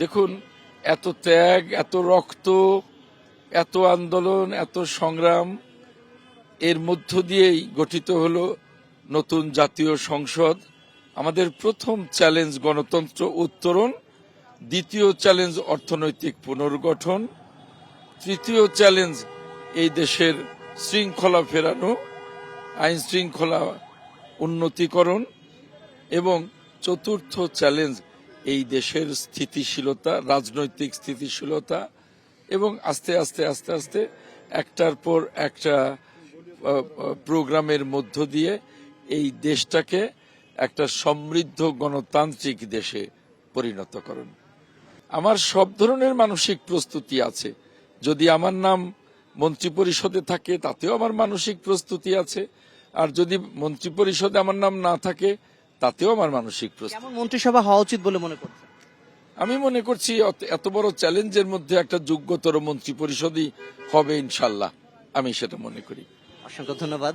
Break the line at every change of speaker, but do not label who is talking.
দেখুন, এত ত্যাগ, এত রক্ত, এত আন্দোলন, এত সংগ্রাম এর মধ্য দিয়েই গঠিত হলো নতুন জাতীয় সংসদ। আমাদের প্রথম চ্যালেঞ্জ গণতন্ত্র উত্তরণ, দ্বিতীয় চ্যালেঞ্জ অর্থনৈতিক পুনর্গঠন, তৃতীয় চ্যালেঞ্জ এই দেশের শৃঙ্খলা ফেরানো, আইন শৃঙ্খলা উন্নতিকরণ এবং চতুর্থ চ্যালেঞ্জ এই দেশের স্থিতিশীলতা, রাজনৈতিক স্থিতিশীলতা এবং আস্তে আস্তে আস্তে আস্তে একটার পর একটা প্রোগ্রামের মধ্য দিয়ে এই দেশটাকে একটা সমৃদ্ধ গণতান্ত্রিক দেশে পরিণত করুন। আমার সব ধরনের মানসিক প্রস্তুতি আছে। যদি আমার নাম মন্ত্রিপরিষদে থাকে তাতেও আমার মানসিক প্রস্তুতি আছে, আর যদি মন্ত্রিপরিষদে আমার নাম না থাকে তাতেও আমার মানসিক প্রস্তুতি।
কেমন মন্ত্রিসভা হওয়া উচিত বলে মনে করছেন?
আমি মনে করছি এত বড় চ্যালেঞ্জের মধ্যে একটা যোগ্যতর মন্ত্রিপরিষদই হবে ইনশাল্লাহ, আমি সেটা মনে করি।
অসংখ্য ধন্যবাদ।